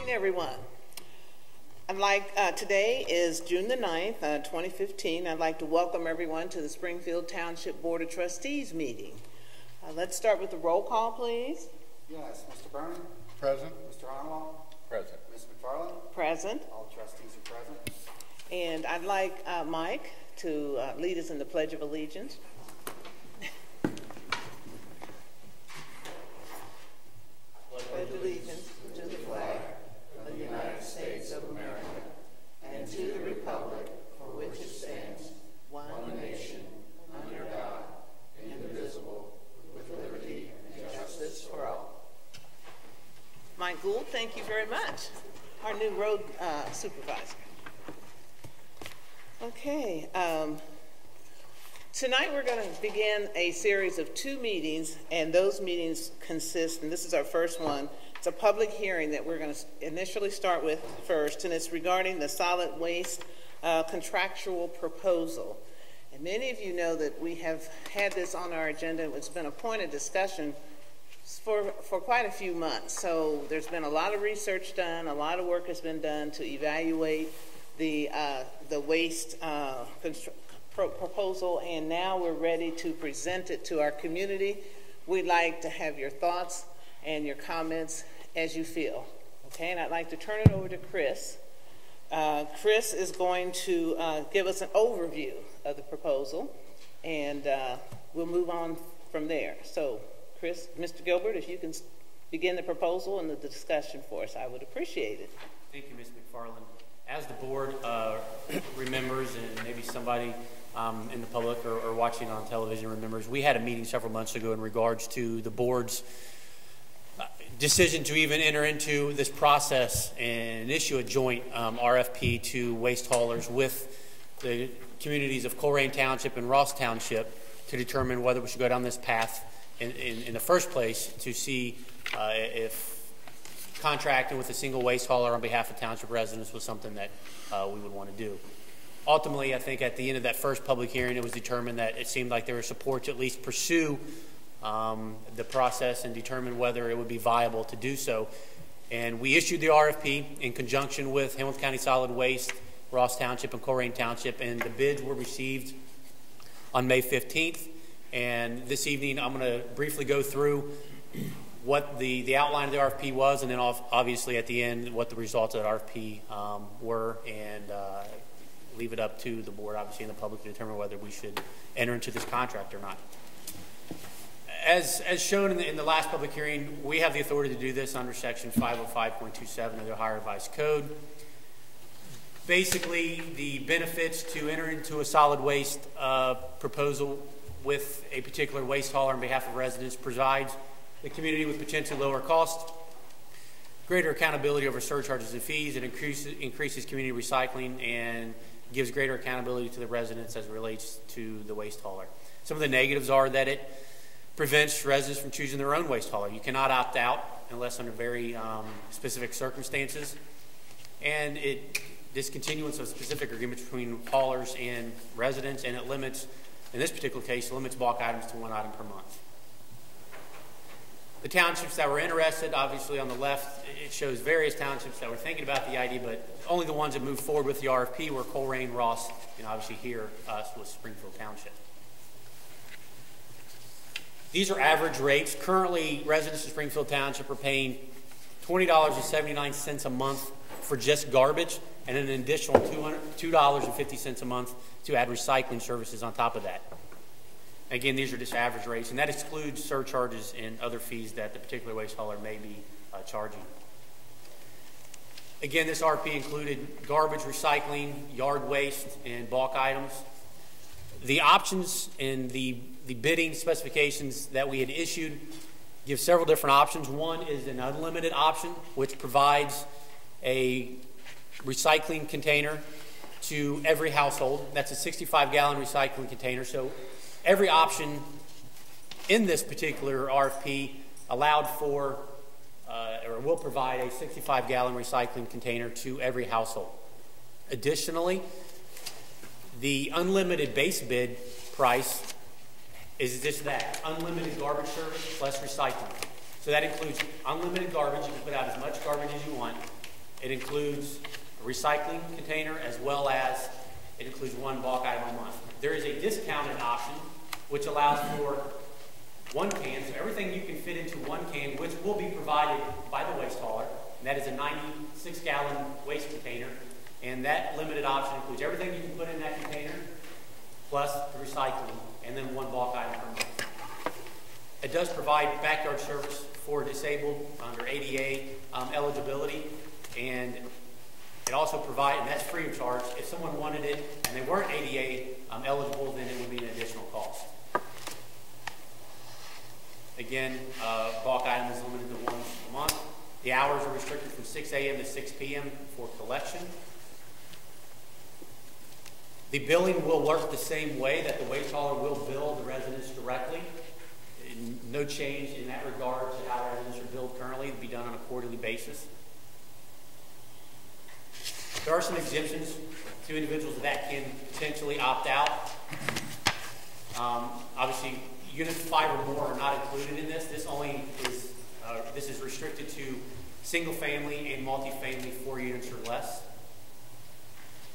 morning, everyone. Today is June the 9th, 2015. I'd like to welcome everyone to the Springfield Township Board of Trustees meeting. Let's start with the roll call, please. Yes, Mr. Burnham? Present. Mr. Onwell? Present. Ms. McFarland? Present. All trustees are present. And I'd like Mike to lead us in the Pledge of Allegiance. Pledge allegiance to the flag of the United States of America and to the republic for which it stands, one nation, under God, indivisible, with liberty and justice for all. Mike Gould, thank you very much. Our new road supervisor. Okay. Tonight we're going to begin a series of 2 meetings, and those meetings consist, and this is our first one, it's a public hearing that we're going to initially start with first, and it's regarding the solid waste contractual proposal. And many of you know that we have had this on our agenda. It's been a point of discussion for quite a few months. So there's been a lot of research done, a lot of work has been done to evaluate the waste proposal, and now we're ready to present it to our community. We'd like to have your thoughts and your comments as you feel. Okay, and I'd like to turn it over to Chris. Chris is going to give us an overview of the proposal, and we'll move on from there. So, Chris, Mr. Gilbert, if you can begin the proposal and the discussion for us, I would appreciate it. Thank you, Ms. McFarland. As the board remembers, and maybe somebody in the public or watching on television remembers, we had a meeting several months ago in regards to the board's decision to even enter into this process and issue a joint RFP to waste haulers with the communities of Colerain Township and Ross Township to determine whether we should go down this path in the first place to see if contracting with a single waste hauler on behalf of township residents was something that we would want to do. Ultimately, I think at the end of that first public hearing, it was determined that it seemed like there was support to at least pursue the process and determine whether it would be viable to do so. And we issued the RFP in conjunction with Hamilton County Solid Waste, Ross Township, and Colerain Township, and the bids were received on May 15th. And this evening, I'm going to briefly go through what the outline of the RFP was, and then obviously at the end what the results of that RFP were, and leave it up to the board, obviously, and the public to determine whether we should enter into this contract or not. As shown in the last public hearing, we have the authority to do this under Section 505.27 of the Ohio Revised Code. Basically, the benefits to enter into a solid waste proposal with a particular waste hauler on behalf of residents provides the community with potentially lower costs, greater accountability over surcharges and fees. It increases community recycling and gives greater accountability to the residents as it relates to the waste hauler. Some of the negatives are that it prevents residents from choosing their own waste hauler. You cannot opt out unless under very specific circumstances. And discontinuance of specific agreements between haulers and residents, and it limits, in this particular case, limits bulk items to 1 item per month. The townships that were interested, obviously on the left, it shows various townships that were thinking about the idea, but only the ones that moved forward with the RFP were Colerain, Ross, and obviously here us was Springfield Township. These are average rates. Currently, residents of Springfield Township are paying $20.79 a month for just garbage, and an additional $2.50 a month to add recycling services on top of that. Again, these are just average rates, and that excludes surcharges and other fees that the particular waste hauler may be charging. Again, this RFP included garbage, recycling, yard waste, and bulk items. The options in the bidding specifications that we had issued give several different options. One is an unlimited option, which provides a recycling container to every household. That's a 65-gallon recycling container. So every option in this particular RFP allowed for or will provide a 65-gallon recycling container to every household. Additionally, the unlimited base bid price is just that, unlimited garbage service plus recycling. So that includes unlimited garbage. You can put out as much garbage as you want. It includes a recycling container as well as it includes one bulk item a month. There is a discounted option which allows for one can, so everything you can fit into one can, which will be provided by the waste hauler, and that is a 96-gallon waste container, and that limited option includes everything you can put in that container, plus the recycling, and then one bulk item per month. It does provide backyard service for disabled under ADA eligibility, and it also provides, and that's free of charge. If someone wanted it and they weren't ADA eligible, then it would be an additional cost. Again, bulk item is limited to once a month. The hours are restricted from 6 a.m. to 6 p.m. for collection. The billing will work the same way, that the waste hauler will bill the residents directly. No change in that regard to how residents are billed currently. It will be done on a quarterly basis. There are some exemptions to individuals that can potentially opt out. Obviously, units 5 or more are not included in this. This only is this is restricted to single-family and multifamily 4 units or less.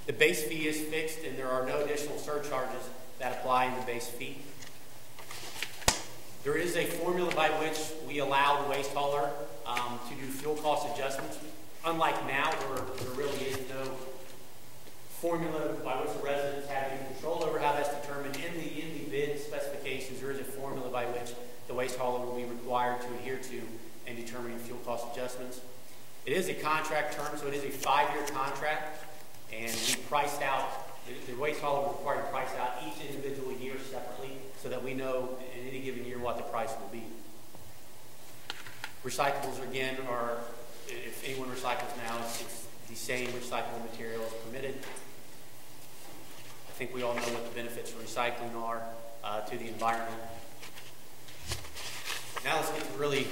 The base fee is fixed, and there are no additional surcharges that apply in the base fee. There is a formula by which we allow the waste hauler to do fuel cost adjustments. Unlike now, where there really is no formula by which the residents have any control over how that's determined. In the bid specifications, there is a formula by which the waste hauler will be required to adhere to in determining fuel cost adjustments. It is a contract term, so it is a 5-year contract, and we priced out, the waste hauler will require to price out each individual year separately so that we know in any given year what the price will be. Recyclables, again, are, if anyone recycles now, it's the same recyclable material as permitted. I think we all know what the benefits of recycling are to the environment. Now let's get to really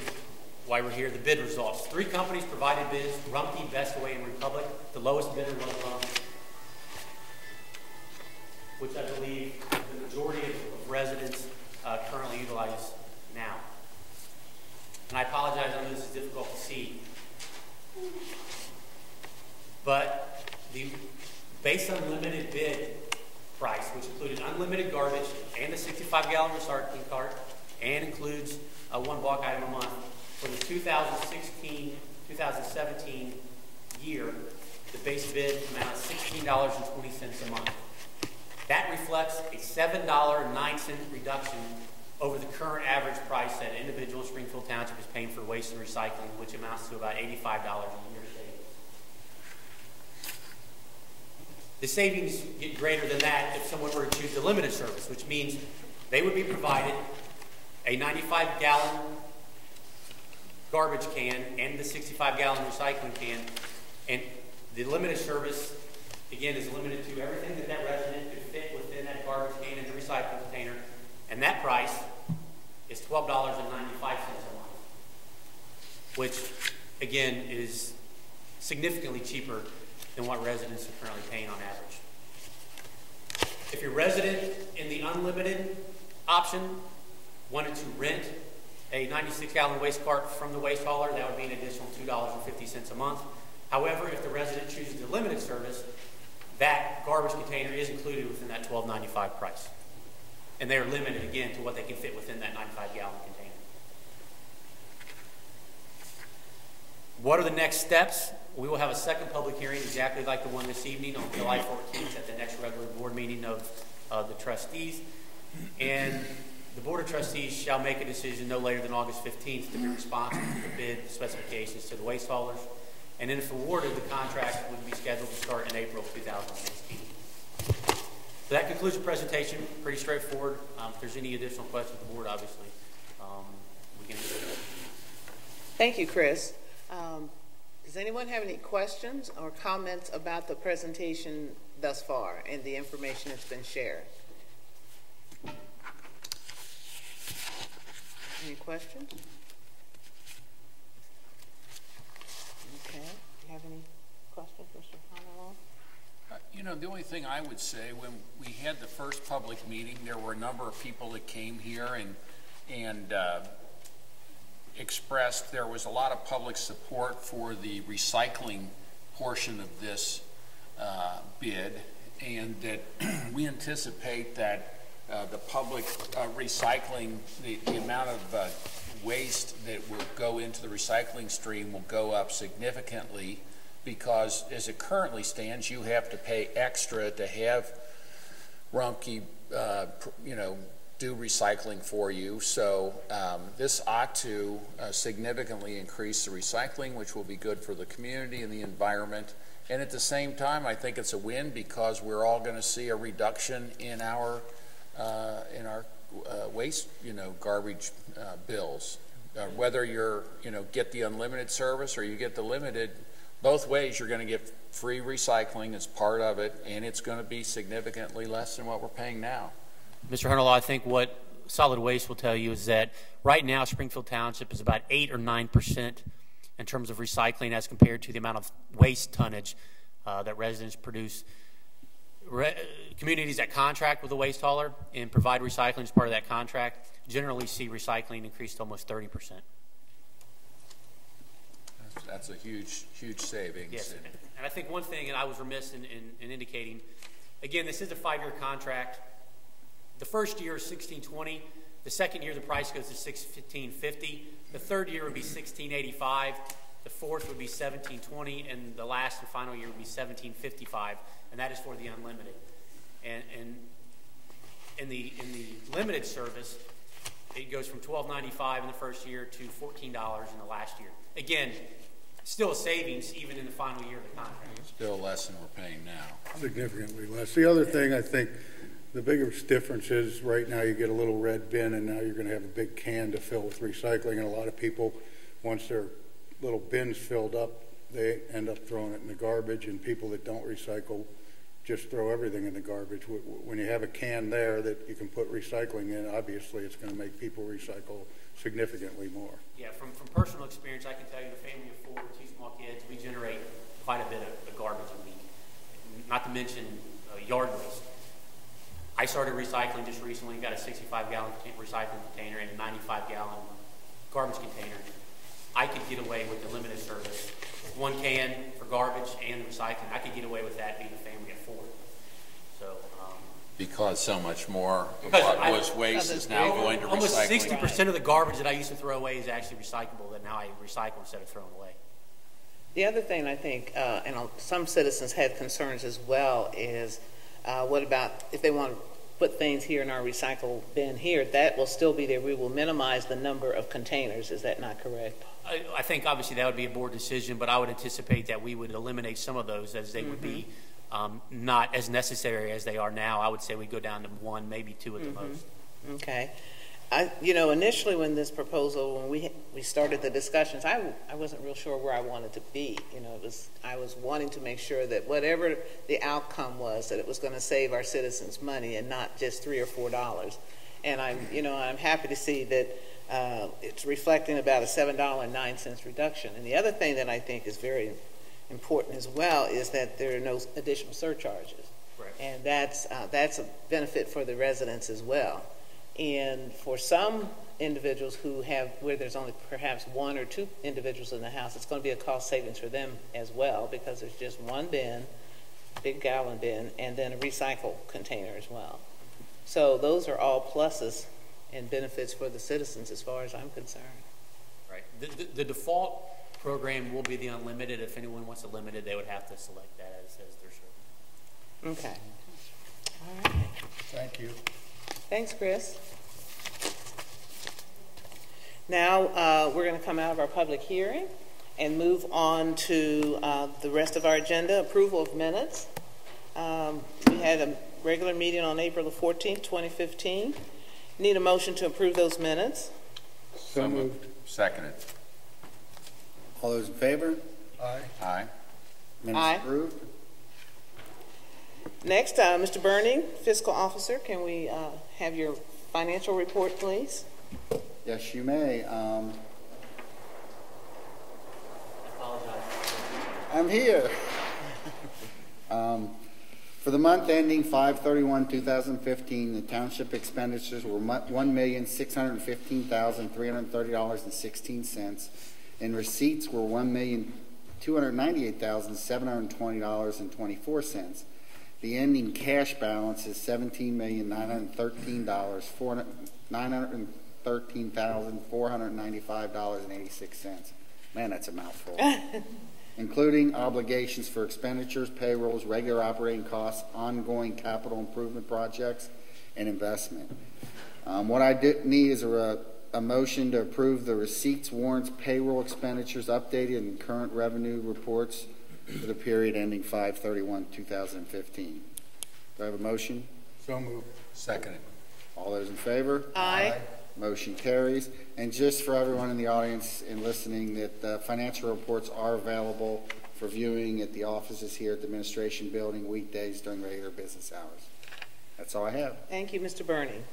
why we're here, the bid results. 3 companies provided bids: Rumpke, Bestaway, and Republic. The lowest bidder was Rumpke, which I believe the majority of residents currently utilize now. And I apologize, I know this is difficult to see. But the base unlimited bid price, which included unlimited garbage and the 65-gallon recycling cart, and includes one bulk item a month, for the 2016-2017 year, the base bid amount is $16.20 a month. That reflects a $7.09 reduction over the current average price that an individual in Springfield Township is paying for waste and recycling, which amounts to about $85 a year savings. The savings get greater than that if someone were to choose the limited service, which means they would be provided a 95-gallon garbage can and the 65-gallon recycling can, and the limited service, again, is limited to everything that that resident could fit within that garbage can and the recycling container, and that price is $12.95 a month, which, again, is significantly cheaper than what residents are currently paying on average. If your resident in the unlimited option wanted to rent a 96-gallon waste cart from the waste hauler, that would be an additional $2.50 a month. However, if the resident chooses the limited service, that garbage container is included within that $12.95 price. And they are limited, again, to what they can fit within that 95-gallon container. What are the next steps? We will have a second public hearing, exactly like the one this evening, on July 14th at the next regular board meeting of the trustees. And the Board of Trustees shall make a decision no later than August 15th to be responsive to the bid specifications to the waste haulers. And then if awarded, the contract would be scheduled to start in April of 2016. So that concludes the presentation. Pretty straightforward. If there's any additional questions of the board, obviously, we can answer them. Thank you, Chris. Does anyone have any questions or comments about the presentation thus far and the information that's been shared? Any questions? Okay. Do you have any questions, Mr. Connerall? You know, the only thing I would say, when we had the first public meeting, there were a number of people that came here and expressed there was a lot of public support for the recycling portion of this bid, and that we anticipate that the public recycling, the amount of waste that will go into the recycling stream will go up significantly, because as it currently stands, you have to pay extra to have Rumpke, do recycling for you. So this ought to significantly increase the recycling, which will be good for the community and the environment. And at the same time, I think it's a win, because we're all going to see a reduction in our waste, garbage bills. Whether you're, get the unlimited service or you get the limited, both ways you're going to get free recycling as part of it, and it's going to be significantly less than what we're paying now. Mr. Hunterlaw, I think what solid waste will tell you is that right now Springfield Township is about 8 or 9% in terms of recycling as compared to the amount of waste tonnage that residents produce. Communities that contract with a waste hauler and provide recycling as part of that contract generally see recycling increase to almost 30%. That's a huge savings. Yes, and I think one thing, and I was remiss in indicating, again, this is a 5-year contract. The first year is $16.20. The second year, the price goes to $16.50. The third year would be $16.85. The fourth would be $17.20, and the last and final year would be $17.55, and that is for the unlimited. And in the limited service, it goes from $12.95 in the first year to $14 in the last year. Again, still a savings even in the final year of the contract. Still less than we're paying now. Significantly less. The other thing, I think the biggest difference is right now you get a little red bin, and now you're going to have a big can to fill with recycling, and a lot of people, once their little bins filled up, they end up throwing it in the garbage, and people that don't recycle just throw everything in the garbage. When you have a can there that you can put recycling in, obviously it's going to make people recycle significantly more. Yeah, from personal experience, I can tell you, the family of 4 with 2 small kids, we generate quite a bit of garbage a week, not to mention yard waste. I started recycling just recently, got a 65-gallon recycling container and a 95-gallon garbage container. I could get away with the limited service, 1 can for garbage and recycling. I could get away with that being a family of 4. So, because so much more of what was waste is now going to recycling. Almost 60% of the garbage that I used to throw away is actually recyclable, that now I recycle instead of throwing away. The other thing I think, and some citizens had concerns as well, is what about if they want to put things here in our recycle bin here, that will still be there. We will minimize the number of containers. Is that not correct? I think obviously that would be a board decision, but I would anticipate that we would eliminate some of those as they would be not as necessary as they are now. I would say we go down to 1, maybe 2 at the most. Okay. Initially when this proposal, when we started the discussions, I wasn't real sure where I wanted to be. I was wanting to make sure that whatever the outcome was, that it was going to save our citizens money and not just $3 or $4. And I'm happy to see that it's reflecting about a $7.09 reduction. And the other thing that I think is very important as well is that there are no additional surcharges. Right. And that's a benefit for the residents as well. And for some individuals where there's only perhaps 1 or 2 individuals in the house, it's going to be a cost savings for them as well, because there's just 1 bin, big gallon bin, and then a recycle container as well. So those are all pluses and benefits for the citizens as far as I'm concerned. Right. The default program will be the unlimited. If anyone wants a limited, they would have to select that as their service. Okay. All right. Thank you. Thanks, Chris. Now we're going to come out of our public hearing and move on to the rest of our agenda, approval of minutes. We had a regular meeting on April the 14th, 2015. Need a motion to approve those minutes. So moved. Seconded. All those in favor? Aye. Aye. Minutes Aye. approved. Next, Mr. Burning, Fiscal Officer, can we have your financial report, please? Yes, you may. I apologize. I'm here. For the month ending 5/31/2015, the township expenditures were $1,615,330.16, and receipts were $298,720.24. The ending cash balance is $17,913,495.86. Man, that's a mouthful. Including obligations for expenditures, payrolls, regular operating costs, ongoing capital improvement projects, and investment. What I need is a motion to approve the receipts, warrants, payroll expenditures updated and current revenue reports for the period ending 5/31/2015. Do I have a motion? So moved. Second. All those in favor? Aye. Motion carries. And just for everyone in the audience and listening, that the financial reports are available for viewing at the offices here at the Administration Building weekdays during regular business hours. That's all I have. Thank you, Mr. Burney.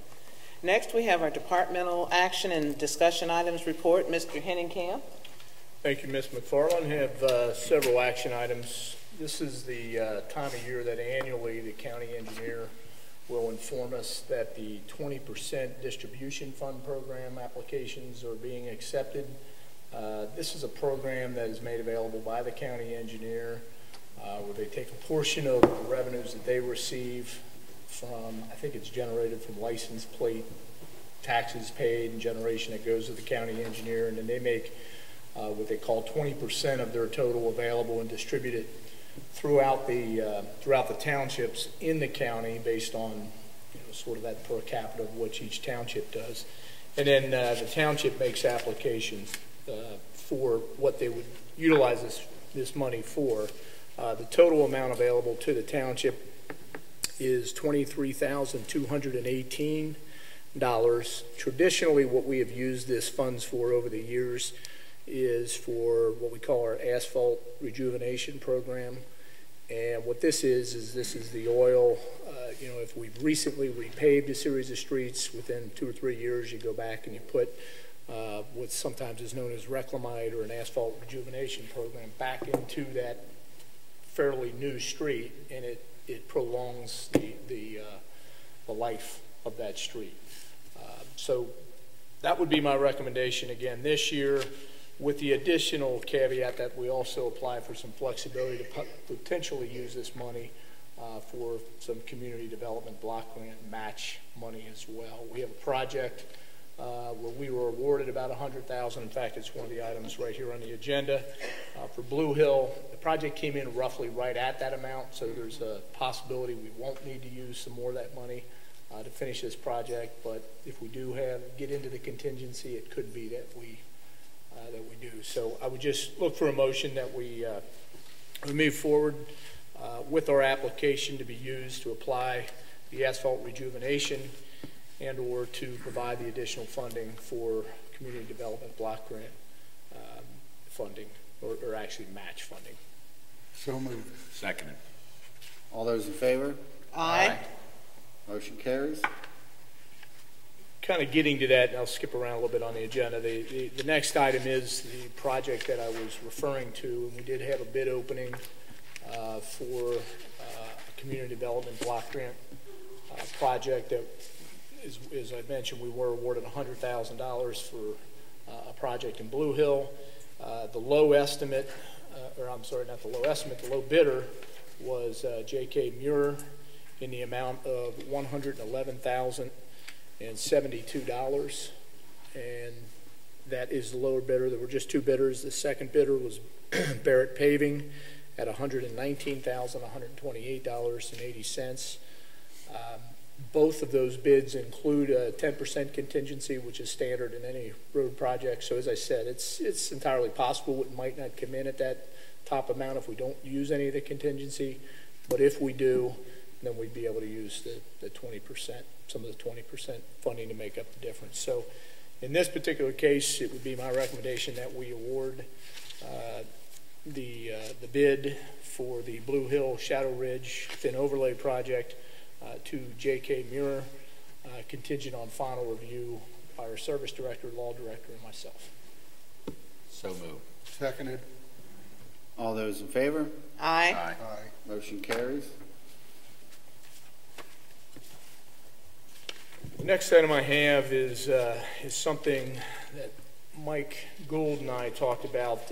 Next, we have our departmental action and discussion items report. Mr. Henningcamp. Thank you, Ms. McFarland. I have several action items. This is the time of year that annually the county engineer will inform us that the 20% distribution fund program applications are being accepted. This is a program that is made available by the county engineer where they take a portion of the revenues that they receive from, I think it's generated from license plate, taxes paid, and generation that goes to the county engineer, and then they make what they call 20% of their total available and distribute it throughout the townships in the county based on sort of that per capita of which each township does. And then the township makes applications for what they would utilize this money for. The total amount available to the township is $23,218. Traditionally, what we have used this funds for over the years is for what we call our asphalt rejuvenation program. And what this is this is the oil. If we've recently repaved a series of streets, within 2 or 3 years, you go back and you put what sometimes is known as reclamite or an asphalt rejuvenation program back into that fairly new street, and it prolongs the life of that street. So that would be my recommendation again this year, with the additional caveat that we also apply for some flexibility to potentially use this money for some community development block grant match money as well. We have a project where we were awarded about $100,000. In fact, it's one of the items right here on the agenda for Blue Hill. The project came in roughly right at that amount, so there's a possibility we won't need to use some more of that money to finish this project. But if we do get into the contingency, it could be that we do. So I would just look for a motion that we move forward with our application to be used to apply the asphalt rejuvenation and or to provide the additional funding for community development block grant funding, or actually match funding. So moved. Seconded. All those in favor? Aye. Motion carries. Kind of getting to that, and I'll skip around a little bit on the agenda. The next item is the project that I was referring to, and we did have a bid opening for a community development block grant project that, as I mentioned, we were awarded $100,000 for a project in Blue Hill. The low estimate, or I'm sorry, not the low estimate, the low bidder was J.K. Muir in the amount of $111,072, and that is the lower bidder. There were just two bidders. The second bidder was Barrett Paving at $119,128.80. Both of those bids include a 10% contingency, which is standard in any road project. So as I said, it's entirely possible it might not come in at that top amount if we don't use any of the contingency. But if we do, then we'd be able to use the 20%, some of the 20% funding to make up the difference. So in this particular case, it would be my recommendation that we award the bid for the Blue Hill Shadow Ridge Thin Overlay Project to J.K. Muir, contingent on final review by our service director, law director, and myself. So moved. Seconded. All those in favor? Aye. Aye. Motion carries. The next item I have is something that Mike Gould and I talked about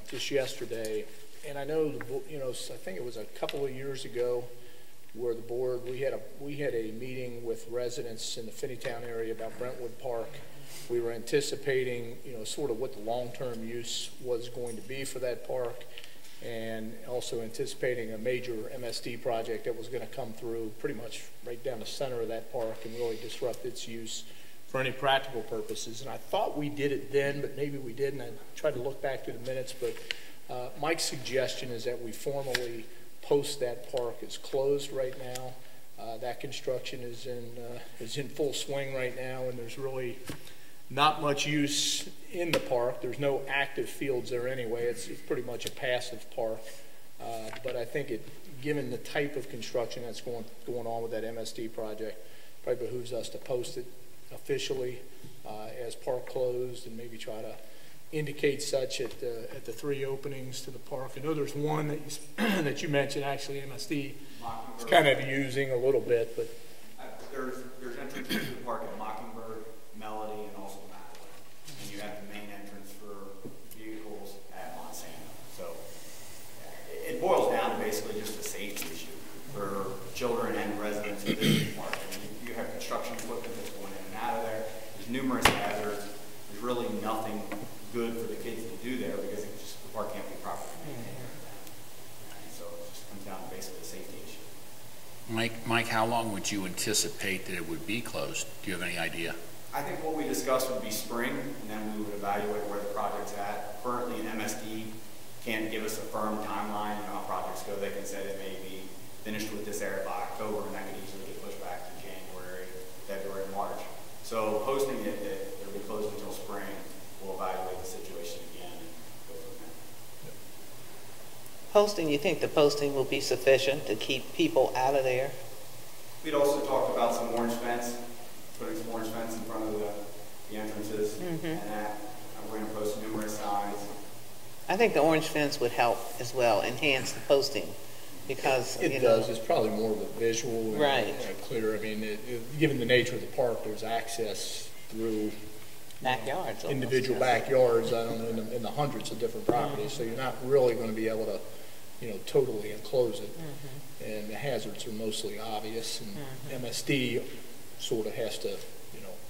just yesterday, and I know, I think it was a couple of years ago where the board, we had a meeting with residents in the Finneytown area about Brentwood Park. We were anticipating, sort of what the long-term use was going to be for that park, and also anticipating a major MSD project that was going to come through pretty much right down the center of that park and really disrupt its use for any practical purposes. And I thought we did it then, but maybe we didn't. I tried to look back through the minutes, but Mike's suggestion is that we formally post that park as closed right now. That construction is in full swing right now, and there's really not much use in the park. There's no active fields there anyway. It's pretty much a passive park. But I think given the type of construction that's going on with that MSD project, probably behooves us to post it officially as park closed, and maybe try to indicate such at the 3 openings to the park. I know there's one that you mentioned, actually, MSD. It's kind of using a little bit, but there's entrances to the park at Mockingbird, Melody, and also Madeline. And you have the main entrance for vehicles at Monsanto. So it boils down to basically just a safety issue for children and residents who visit the park. I mean, you have construction equipment that's going in and out of there. There's numerous hazards. There's really nothing good for the kids to do there because the park can't be properly maintained. And so it just comes down to basically a safety issue. Mike, how long would you anticipate that it would be closed? Do you have any idea? I think what we discussed would be spring, and then we would evaluate where the project's at. Currently, an MSD can't give us a firm timeline. How projects go. They can say they may be finished with this area by October, and that could easily get pushed back to January, February, March. So posting it that it'll be closed until spring, we'll evaluate the situation again and go from there. Posting, you think the posting will be sufficient to keep people out of there? We'd also talked about some orange fence, putting some orange fence in front of the entrances, and that we're going to post numerous signs. I think the orange fence would help as well, enhance the posting, because it does. It's probably more of a visual, and, right? Clear. I mean, given the nature of the park, there's access through backyards, individual backyards. I don't know, in the hundreds of different properties. So you're not really going to be able to, totally enclose it. And the hazards are mostly obvious. And MSD sort of has to,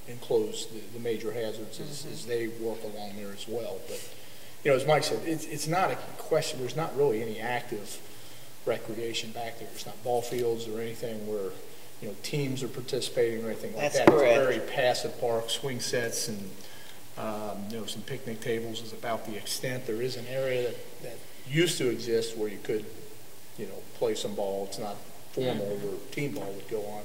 enclose the major hazards as they work along there as well. But as Mike said, it's not a question. There's not really any active recreation back there. There's not ball fields or anything where teams are participating or anything like that. Correct. It's a very passive park. Swing sets and some picnic tables is about the extent. There is an area that used to exist where you could play some ball. It's not formal where team ball would go on,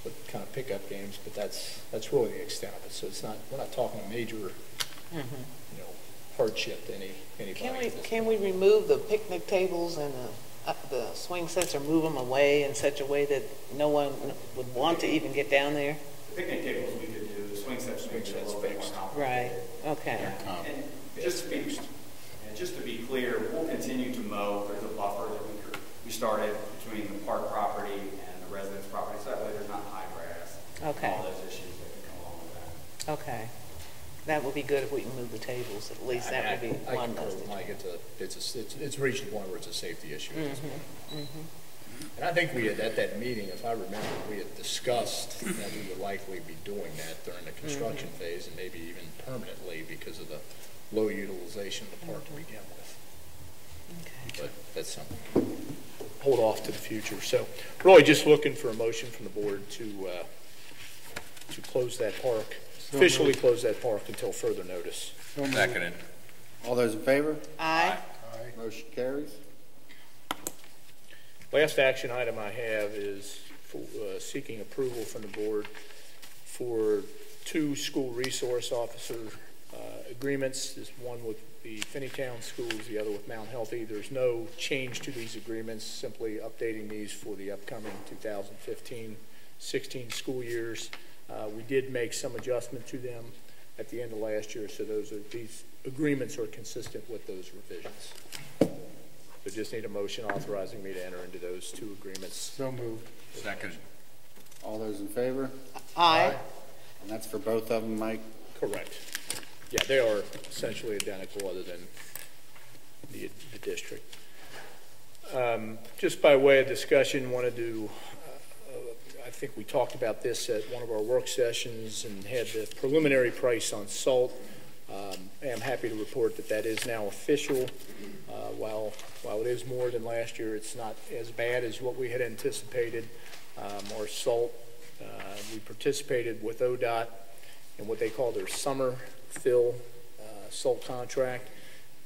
but kind of pickup games. But that's really the extent of it. So it's not. We're not talking a major hardship to anybody. Can we remove the picnic tables and the swing sets, or move them away in such a way that no one would want to even get down there? The picnic tables we could do, the swing sets maybe a little bit more complicated. Right, okay. And just to be clear, we'll continue to mow. There's a buffer that we started between the park property and the residence property, so that way there's not high grass. Okay. All those issues that can come along with that. Okay. That would be good if we can move the tables. At least that would be one less. Mike, it's reached the point where it's a safety issue at this point. And I think we had, at that meeting, if I remember, we had discussed that we would likely be doing that during the construction phase, and maybe even permanently because of the low utilization of the park to begin with. Okay. But that's something we'll hold off to the future. So really just looking for a motion from the board to close that park. Officially close that park until further notice. Seconded. All those in favor? Aye. Motion carries. Last action item I have is for, seeking approval from the board for 2 school resource officer agreements. There's one with the Finneytown schools, the other with Mount Healthy. There's no change to these agreements, simply updating these for the upcoming 2015-16 school years. We did make some adjustment to them at the end of last year, so these agreements are consistent with those revisions. So just need a motion authorizing me to enter into those 2 agreements. So moved. Seconded. All those in favor? Aye. And that's for both of them, Mike? Correct. Yeah, they are essentially identical other than the district. Just by way of discussion, wanted to, I think we talked about this at one of our work sessions and had the preliminary price on salt. I'm happy to report that that is now official. While it is more than last year, it's not as bad as what we had anticipated. Our salt, we participated with ODOT in what they call their summer fill salt contract,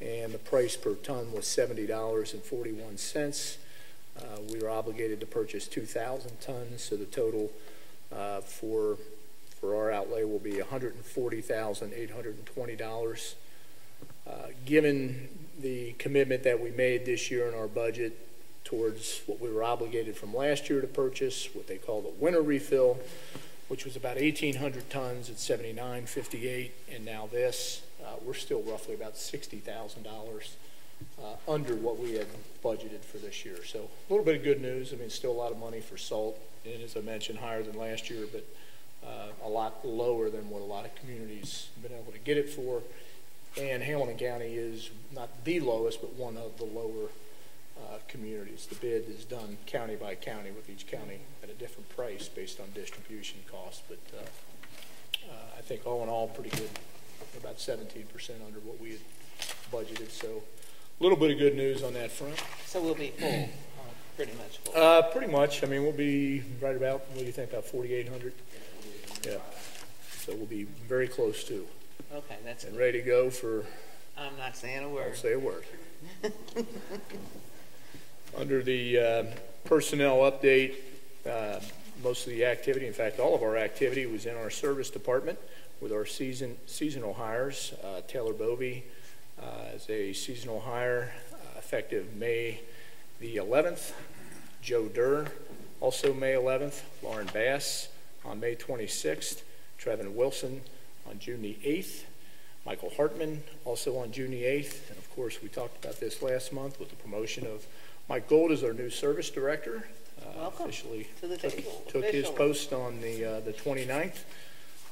and the price per ton was $70.41. We were obligated to purchase 2,000 tons, so the total for our outlay will be $140,820. Given the commitment that we made this year in our budget towards what we were obligated from last year to purchase, what they call the winter refill, which was about 1,800 tons at $79.58, and now this, we're still roughly about $60,000 under what we had budgeted for this year. So a little bit of good news. I mean, still a lot of money for salt, and as I mentioned, higher than last year, but a lot lower than what a lot of communities have been able to get it for. And Hamilton County is not the lowest, but one of the lower communities. The bid is done county by county, with each county at a different price based on distribution costs. But I think all in all, pretty good. About 17% under what we had budgeted. So a little bit of good news on that front. So we'll be full, pretty much full. Pretty much. I mean, we'll be right about, what do you think, about 4,800? Yeah. So we'll be very close to. Okay, that's and good. Ready to go for. I'm not saying a word. I'll say a word. Under the personnel update, most of the activity, in fact, all of our activity was in our service department with our seasonal hires. Taylor Bovey is a seasonal hire effective May the 11th. Joe Durr, also May 11th. Lauren Bass on May 26th. Trevin Wilson on June the 8th. Michael Hartman also on June the 8th. And of course, we talked about this last month with the promotion of Mike Gold as our new service director. Welcome officially to the table. Took his post on the 29th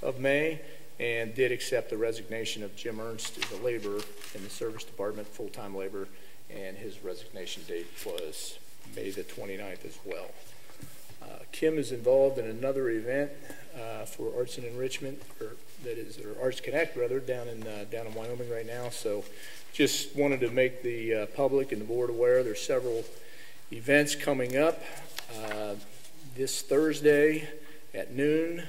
of May, and did accept the resignation of Jim Ernst as a laborer in the service department, full-time labor, and his resignation date was May the 29th as well. Kim is involved in another event for Arts and Enrichment, or Arts Connect rather, down in Wyoming right now. So just wanted to make the public and the board aware there's several events coming up. This Thursday at noon,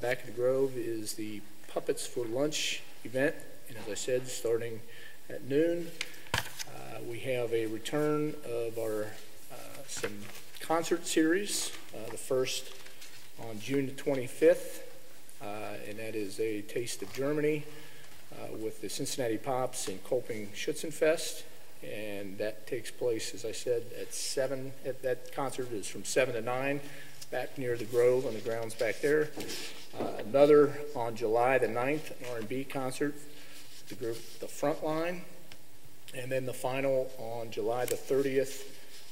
back at the Grove, is the Puppets for Lunch event, and as I said, starting at noon. We have a return of our some concert series, the first on June the 25th, and that is a Taste of Germany with the Cincinnati Pops and Kolping Schützenfest, and that takes place, as I said, at 7. That concert is from 7 to 9, back near the Grove on the grounds back there. Another on July the 9th, an R&B concert, the group The Frontline, and then the final on July the 30th,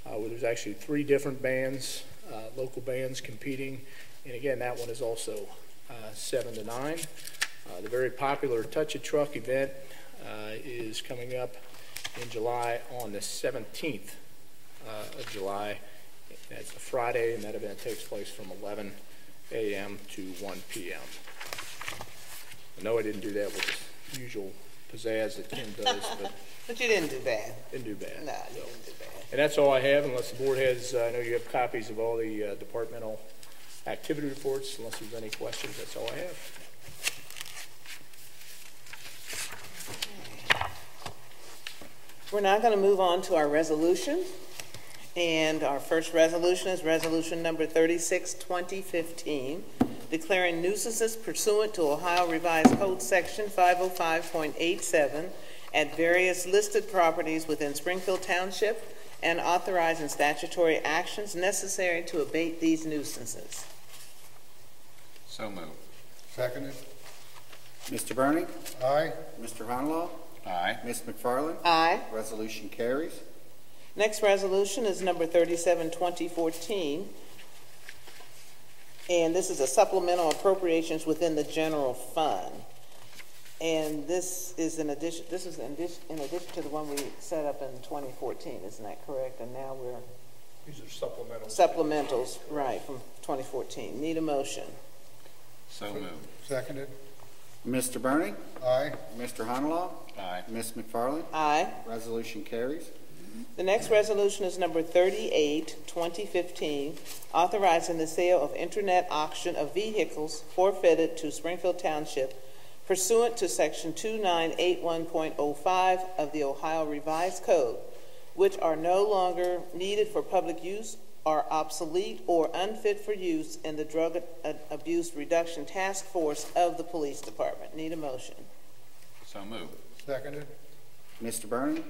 where there's actually 3 different bands, local bands competing, and again, that one is also 7 to 9. The very popular Touch a Truck event is coming up in July on the 17th of July. That's a Friday, and that event takes place from 11 a.m. to 1 p.m. I know I didn't do that with the usual pizzazz that Kim does, but But you didn't do bad. Didn't do bad. No, you didn't do bad. And that's all I have, unless the board has, I know you have copies of all the departmental activity reports. Unless there's any questions, that's all I have. We're now going to move on to our resolution. And our first resolution is resolution number 36, 2015, declaring nuisances pursuant to Ohio Revised Code Section 505.87 at various listed properties within Springfield Township and authorizing statutory actions necessary to abate these nuisances. So moved. Seconded. Mr. Bernie? Aye. Mr. Honolaw? Aye. Ms. McFarland? Aye. Resolution carries. Next resolution is number 37, 2014, and this is a supplemental appropriations within the general fund. And this is in addition to the one we set up in 2014, isn't that correct? And now we're... These are supplementals. Supplementals, right, from 2014. Need a motion. So moved. Seconded. Mr. Bernie? Aye. Mr. Honolaw? Aye. Ms. McFarland? Aye. Resolution carries. The next resolution is number 38, 2015, authorizing the sale of internet auction of vehicles forfeited to Springfield Township pursuant to Section 2981.05 of the Ohio Revised Code, which are no longer needed for public use, are obsolete or unfit for use in the Drug Abuse Reduction Task Force of the Police Department. Need a motion. So moved. Seconded. Mr. Bernie?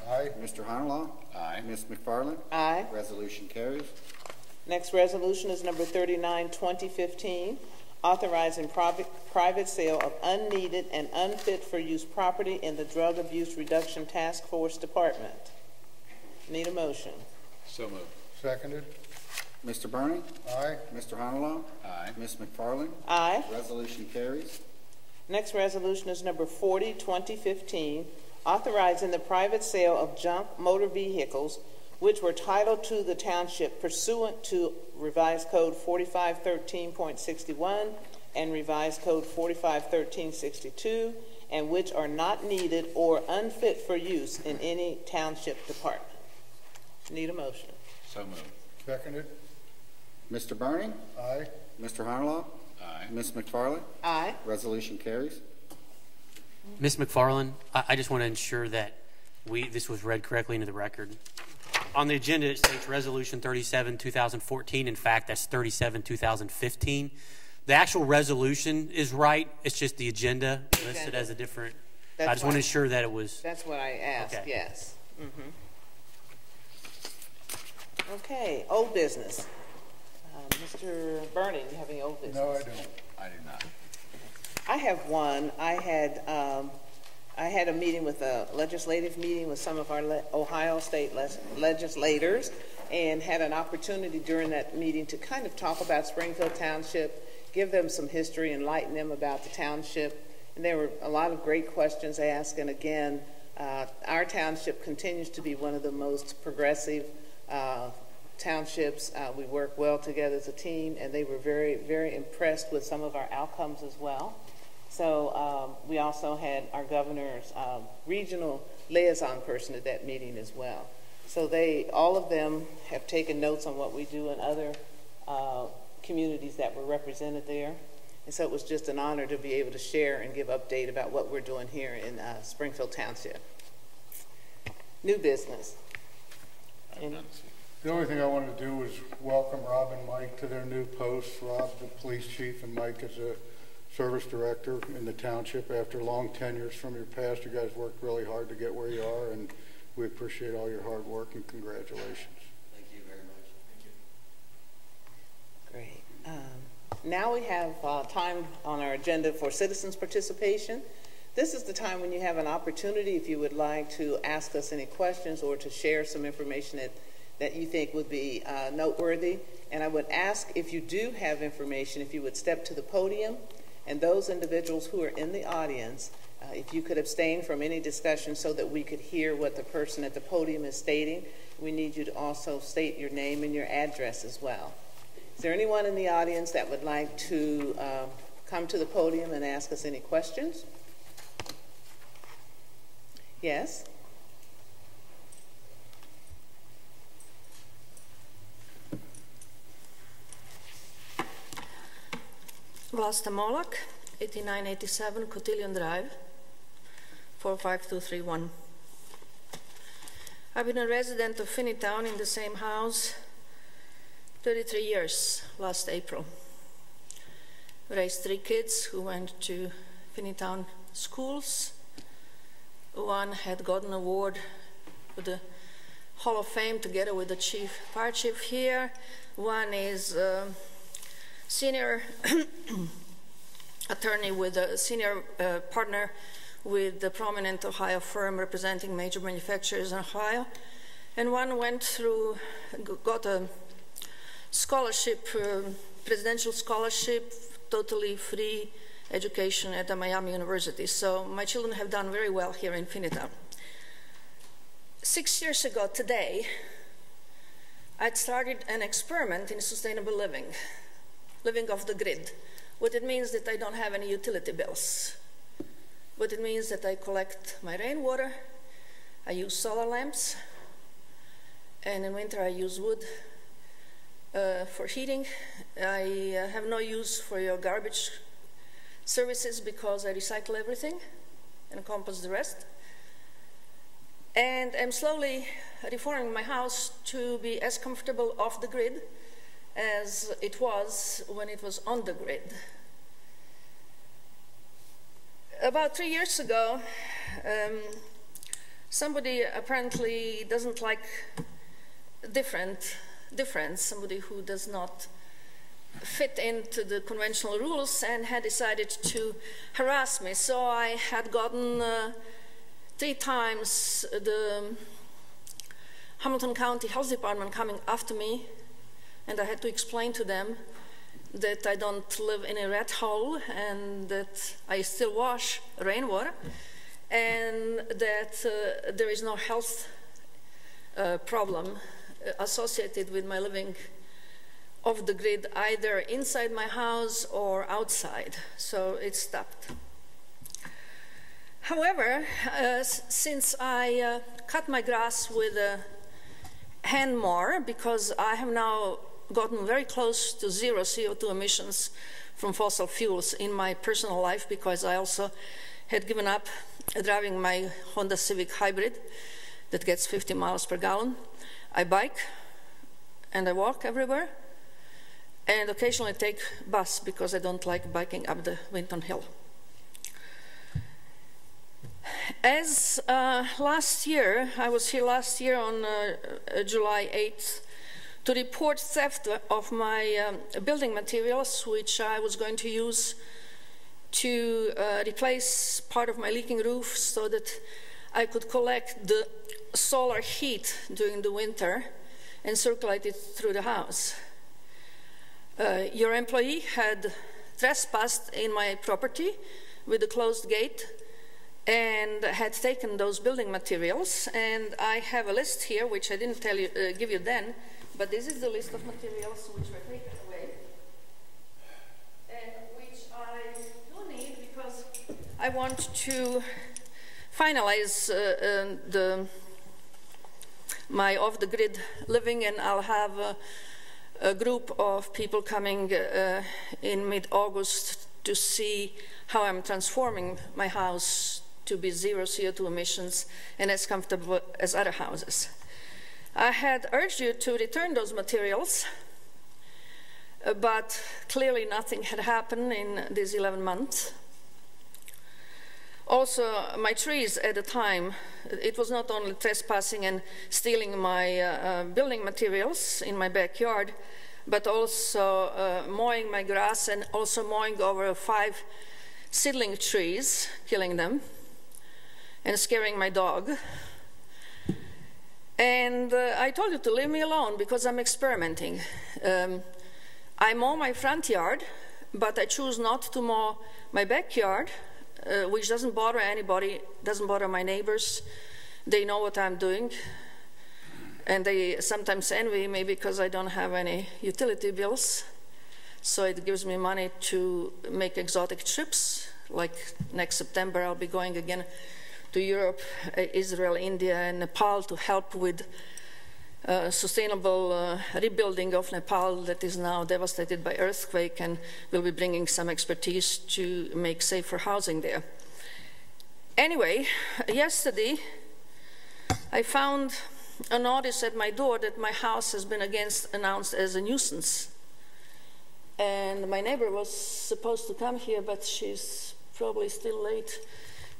Aye. Mr. Honolaw? Aye. Ms. McFarland? Aye. Resolution carries. Next resolution is number 39, 2015, authorizing private sale of unneeded and unfit for use property in the Drug Abuse Reduction Task Force Department. Need a motion. So moved. Seconded. Mr. Bernie? Aye. Mr. Honolaw? Aye. Ms. McFarland? Aye. Resolution carries. Next resolution is number 40, 2015, authorizing the private sale of junk motor vehicles which were titled to the township pursuant to Revised Code 4513.61 and Revised Code 4513.62, and which are not needed or unfit for use in any township department. Need a motion. So moved. Seconded. Mr. Bernie? Aye. Mr. Honolaw? Aye. Ms. McFarland? Aye. Resolution carries. Ms. McFarland, I just want to ensure that this was read correctly into the record. On the agenda, it states Resolution 37, 2014. In fact, that's 37, 2015. The actual resolution is right. It's just the agenda listed as a different. I just want to ensure that it was. That's what I asked, Okay. yes. Okay, old business. Mr. Bernie, do you have any old business? No, I don't. I do not. I have one. I had a meeting with a legislative meeting with some of our Ohio State legislators, and had an opportunity during that meeting to kind of talk about Springfield Township, give them some history, enlighten them about the township. And there were a lot of great questions asked. And again, our township continues to be one of the most progressive townships. We work well together as a team, and they were very, very impressed with some of our outcomes as well. So we also had our governor's regional liaison person at that meeting as well. So all of them have taken notes on what we do in other communities that were represented there. And so it was just an honor to be able to share and give update about what we're doing here in Springfield Township. New business. The only thing I wanted to do was welcome Rob and Mike to their new posts. Rob, the police chief, and Mike as a service director in the township. After long tenures from your past, you guys worked really hard to get where you are, and we appreciate all your hard work, and congratulations. Thank you very much. Thank you. Great. Now we have time on our agenda for citizens' participation. This is the time when you have an opportunity, if you would like to ask us any questions or to share some information that you think would be noteworthy. And I would ask, if you do have information, if you would step to the podium, and those individuals who are in the audience, if you could abstain from any discussion so that we could hear what the person at the podium is stating. We need you to also state your name and your address as well. Is there anyone in the audience that would like to come to the podium and ask us any questions? Yes? Vlasta Molak, 8987 Cotillion Drive, 45231. I've been a resident of Finneytown in the same house 33 years last April. Raised 3 kids who went to Finneytown schools. One had gotten an award for the Hall of Fame together with the fire chief here. One is senior attorney with a senior partner with the prominent Ohio firm representing major manufacturers in Ohio. And one got a scholarship, presidential scholarship, totally free education at the Miami University. So my children have done very well here in Finneytown. 6 years ago today, I'd started an experiment in sustainable living off the grid. What it means that I don't have any utility bills. What it means that I collect my rainwater, I use solar lamps, and in winter I use wood for heating. I have no use for your garbage services because I recycle everything and compost the rest. And I'm slowly reforming my house to be as comfortable off the grid as it was when it was on the grid. About 3 years ago, somebody apparently doesn't like difference, somebody who does not fit into the conventional rules, and had decided to harass me. So I had gotten 3 times the Hamilton County Health Department coming after me, and I had to explain to them that I don't live in a rat hole and that I still wash rainwater, and that there is no health problem associated with my living off the grid, either inside my house or outside. So it stopped. However, since I cut my grass with a hand mower, because I have now gotten very close to 0 CO2 emissions from fossil fuels in my personal life, because I also had given up driving my Honda Civic Hybrid that gets 50 miles per gallon. I bike and I walk everywhere, and occasionally take bus because I don't like biking up the Winton Hill. As last year, I was here last year on July 8th to report theft of my building materials, which I was going to use to replace part of my leaking roof so that I could collect the solar heat during the winter and circulate it through the house. Your employee had trespassed in my property with a closed gate and had taken those building materials, and I have a list here which I didn't tell you, give you then, but this is the list of materials which were taken away and which I do need because I want to finalize my off-the-grid living, and I'll have a group of people coming in mid-August to see how I'm transforming my house to be 0 CO2 emissions and as comfortable as other houses. I had urged you to return those materials, but clearly nothing had happened in these 11 months. Also, my trees at the time, it was not only trespassing and stealing my building materials in my backyard, but also mowing my grass and also mowing over 5 seedling trees, killing them, and scaring my dog. And I told you to leave me alone because I'm experimenting. I mow my front yard, but I choose not to mow my backyard, which doesn't bother anybody, doesn't bother my neighbors. They know what I'm doing, and they sometimes envy me because I don't have any utility bills. So it gives me money to make exotic trips. Like next September, I'll be going again to Europe, Israel, India, and Nepal to help with sustainable rebuilding of Nepal that is now devastated by earthquake, and we'll be bringing some expertise to make safer housing there. Anyway, yesterday I found a notice at my door that my house has been announced as a nuisance. And my neighbor was supposed to come here, but she's probably still late.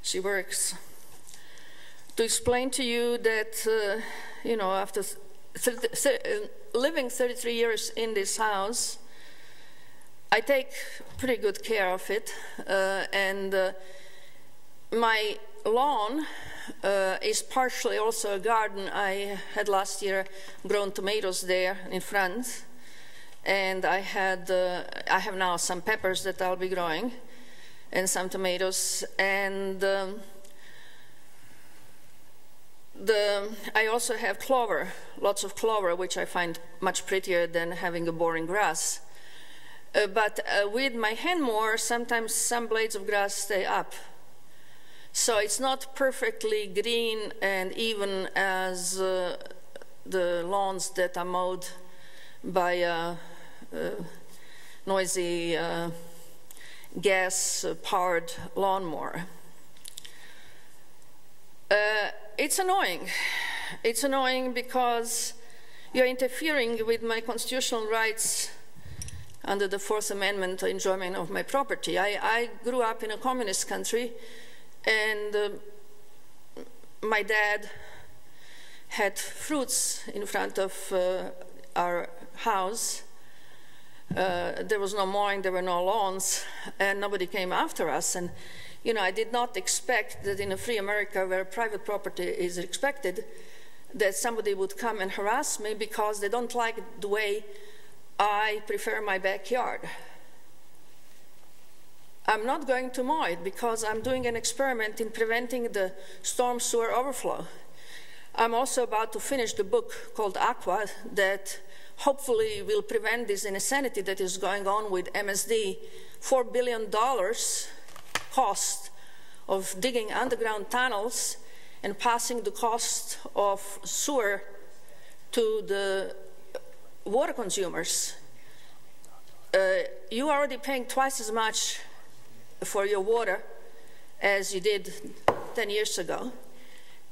She works. To explain to you that, you know, after living 33 years in this house, I take pretty good care of it, and my lawn is partially also a garden. I had last year grown tomatoes there in front, and I have now some peppers that I'll be growing, and some tomatoes. And I also have clover, lots of clover, which I find much prettier than having a boring grass. But with my hand mower, sometimes some blades of grass stay up. So it's not perfectly green and even as the lawns that are mowed by a noisy gas-powered lawnmower. It's annoying. It's annoying because you're interfering with my constitutional rights under the Fourth Amendment enjoyment of my property. I grew up in a communist country, and my dad had fruits in front of our house. There was no mowing, there were no lawns, and nobody came after us. And you know, I did not expect that in a free America where private property is respected, that somebody would come and harass me because they don't like the way I prefer my backyard. I'm not going to mow it because I'm doing an experiment in preventing the storm sewer overflow. I'm also about to finish the book called Aqua that hopefully will prevent this insanity that is going on with MSD. $4 billion cost of digging underground tunnels and passing the cost of sewer to the water consumers. You are already paying twice as much for your water as you did 10 years ago.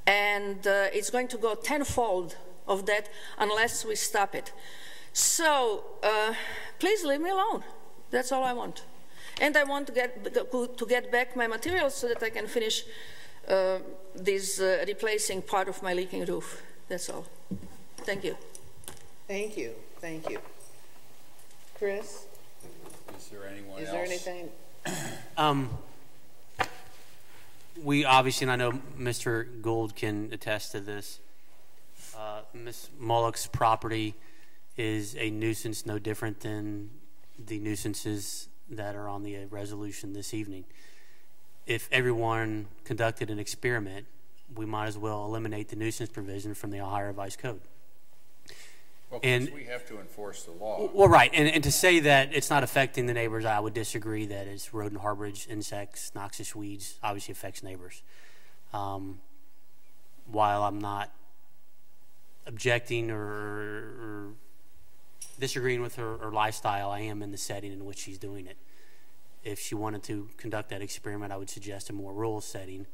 And it's going to go tenfold of that unless we stop it. So please leave me alone. That's all I want. And I want to get back my materials so that I can finish this replacing part of my leaking roof. That's all. Thank you. Thank you. Thank you. Chris? Is there anyone Is else? there anything? We obviously, and I know Mr. Gould can attest to this, Ms. Mullock's property is a nuisance no different than the nuisances that are on the resolution this evening. If everyone conducted an experiment, we might as well eliminate the nuisance provision from the Ohio Revised Code. Well, And- because we have to enforce the law. Well, right, and to say that it's not affecting the neighbors, I would disagree. That it's rodent harborage, insects, noxious weeds, obviously affects neighbors. While I'm not objecting or disagreeing with her lifestyle, I am in the setting in which she's doing it. If she wanted to conduct that experiment, I would suggest a more rural setting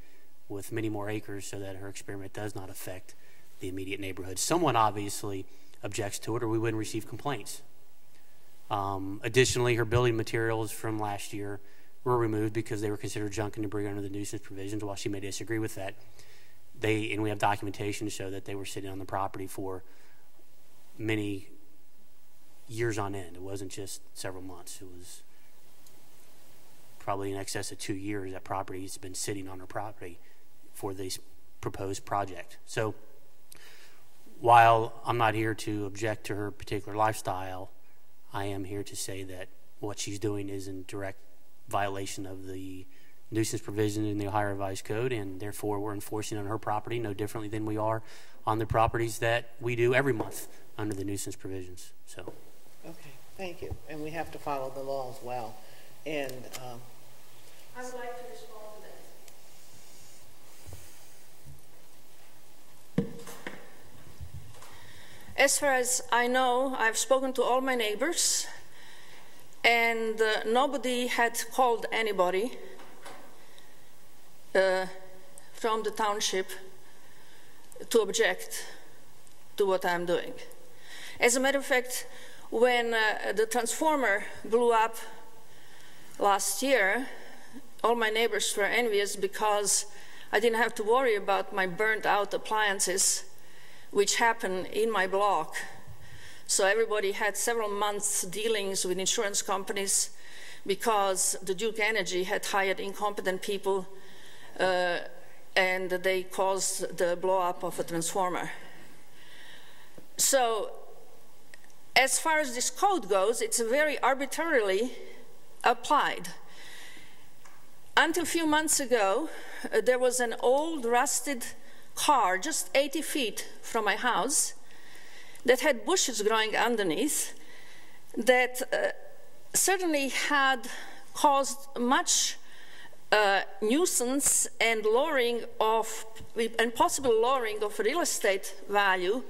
with many more acres so that her experiment does not affect the immediate neighborhood. Someone obviously objects to it or we wouldn't receive complaints. Additionally, her building materials from last year were removed because they were considered junk and debris under the nuisance provisions. While she may disagree with that, and we have documentation to show that they were sitting on the property for many years on end. It wasn't just several months. It was probably in excess of 2 years that property has been sitting on her property for this proposed project. So while I'm not here to object to her particular lifestyle, I am here to say that what she's doing is in direct violation of the nuisance provision in the Ohio Revised Code, and therefore we're enforcing on her property no differently than we are on the properties that we do every month under the nuisance provisions. So. Okay, thank you. And we have to follow the law as well. And I would like to respond to that. As far as I know, I've spoken to all my neighbors, and nobody had called anybody from the township to object to what I'm doing. As a matter of fact, when the transformer blew up last year, all my neighbors were envious because I didn't have to worry about my burnt out appliances, which happened in my block. So everybody had several months dealings with insurance companies because the Duke Energy had hired incompetent people and they caused the blow up of a transformer. So as far as this code goes, it's very arbitrarily applied. until a few months ago, there was an old rusted car just 80 feet from my house that had bushes growing underneath that certainly had caused much nuisance and possible lowering of real estate value.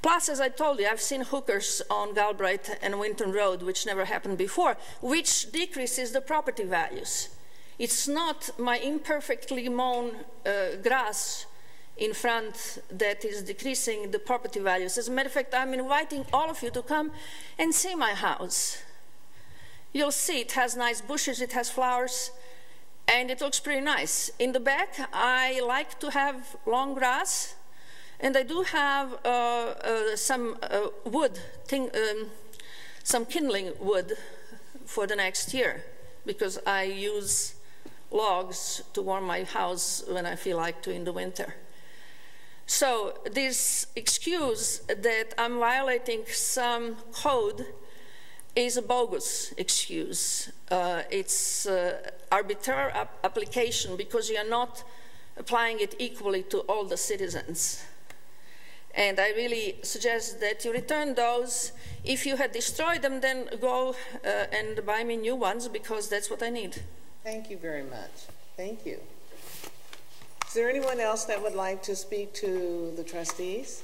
Plus, as I told you, I've seen hookers on Galbraith and Winton Road, which never happened before, which decreases the property values. It's not my imperfectly mown grass in front that is decreasing the property values. As a matter of fact, I'm inviting all of you to come and see my house. You'll see it has nice bushes, it has flowers, and it looks pretty nice. In the back, I like to have long grass, and I do have some wood, some kindling wood for the next year, because I use logs to warm my house when I feel like to in the winter. So this excuse that I'm violating some code is a bogus excuse. It's arbitrary application because you're not applying it equally to all the citizens. And I really suggest that you return those. If you had destroyed them, then go and buy me new ones, because that's what I need. Thank you very much. Thank you. Is there anyone else that would like to speak to the trustees?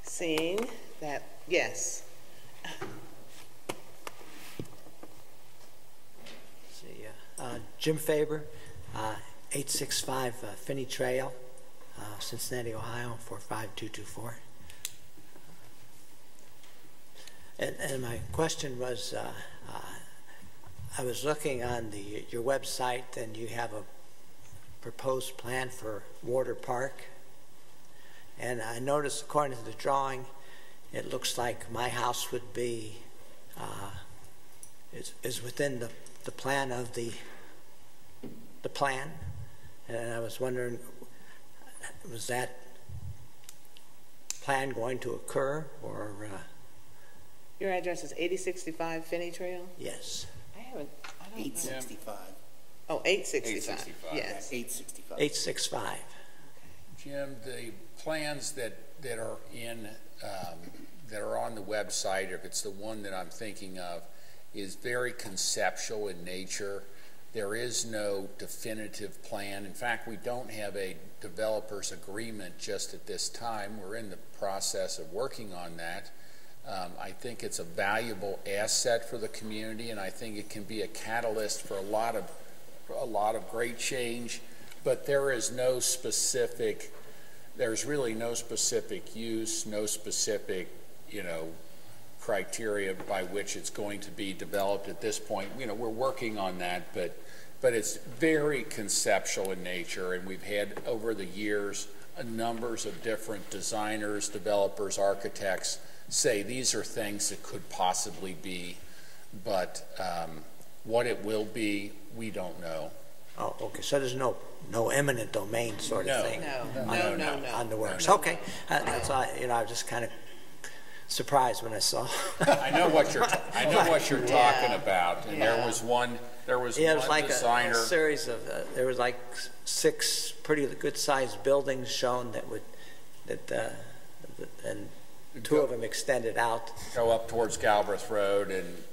Seeing that, yes. Jim Faber, 865 Finney Trail, Cincinnati, Ohio, 45224. And my question was, I was looking on your website, and you have a proposed plan for Water Park. And I noticed, according to the drawing, it looks like my house would be, is within the plan of the plan. And I was wondering, was that plan going to occur, or? Your address is 8065 Finney Trail? Yes. I don't 865. Oh, 865. Yes. 865. 865. Jim, the plans that are in that are on the website, if it's the one that I'm thinking of, is very conceptual in nature. There is no definitive plan. In fact, we don't have a developer's agreement just at this time. We're in the process of working on that. I think it's a valuable asset for the community, and I think it can be a catalyst for a lot of great change. But there is no specific. There's really no specific use, no specific, criteria by which it's going to be developed at this point. We're working on that, but it's very conceptual in nature, and we've had over the years numbers of different designers, developers, architects say these are things that could possibly be, but what it will be, we don't know. Oh, okay. So there's no eminent domain sort of thing. No. On the works. Okay. That's all. I was just kind of surprised when I saw. I know what you're talking about. And there was one it was like designer. a series of. There was like 6 pretty good-sized buildings shown and 2 of them extended out. Go up towards Galbraith Road and.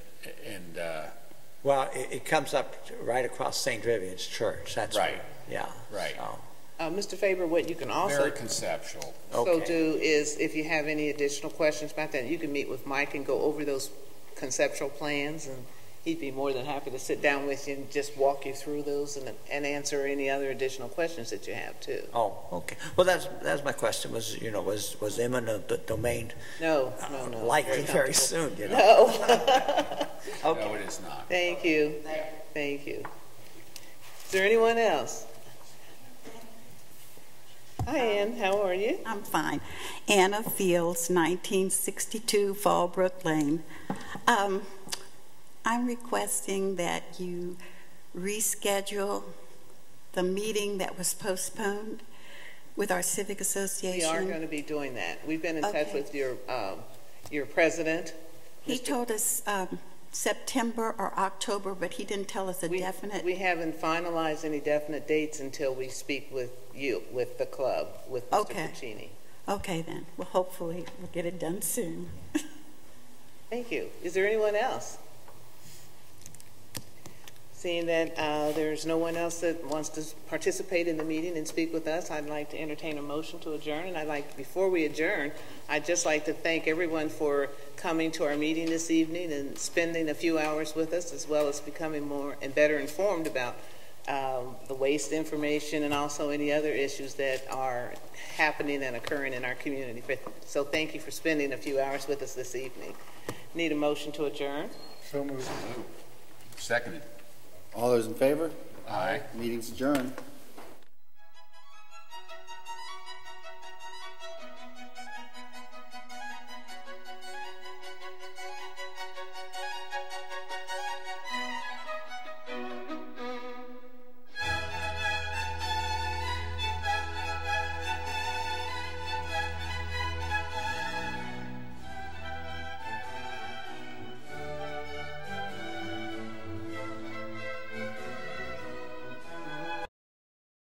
Well, it comes up right across St. Vivian's Church. That's right. Yeah. Right. So. Mr. Faber, what you can also Very conceptual. do is, if you have any additional questions about that, you can meet with Mike and go over those conceptual plans, and he'd be more than happy to sit down with you and just walk you through those and answer any other additional questions that you have too. Oh, okay. Well, that's my question. Was eminent domain? No. Likely very soon. No. Okay. No, it is not. Thank you. Is there anyone else? Hi, Ann. How are you? I'm fine. Anna Fields, 1962 Fallbrook Lane. I'm requesting that you reschedule the meeting that was postponed with our civic association. We are going to be doing that. We've been in touch with your president. He told us September or October, but he didn't tell us a definite. We haven't finalized any definite dates until we speak with you, with the club, with Mr. Puccini. Okay, then. Well, hopefully we'll get it done soon. Thank you. Is there anyone else? Seeing that there's no one else that wants to participate in the meeting and speak with us, I'd like to entertain a motion to adjourn. And before we adjourn, I'd just like to thank everyone for coming to our meeting this evening and spending a few hours with us, as well as becoming more and better informed about the waste information and also any other issues that are happening and occurring in our community. So thank you for spending a few hours with us this evening. Need a motion to adjourn? So moved. Seconded. All those in favor? Aye. Meeting's adjourned.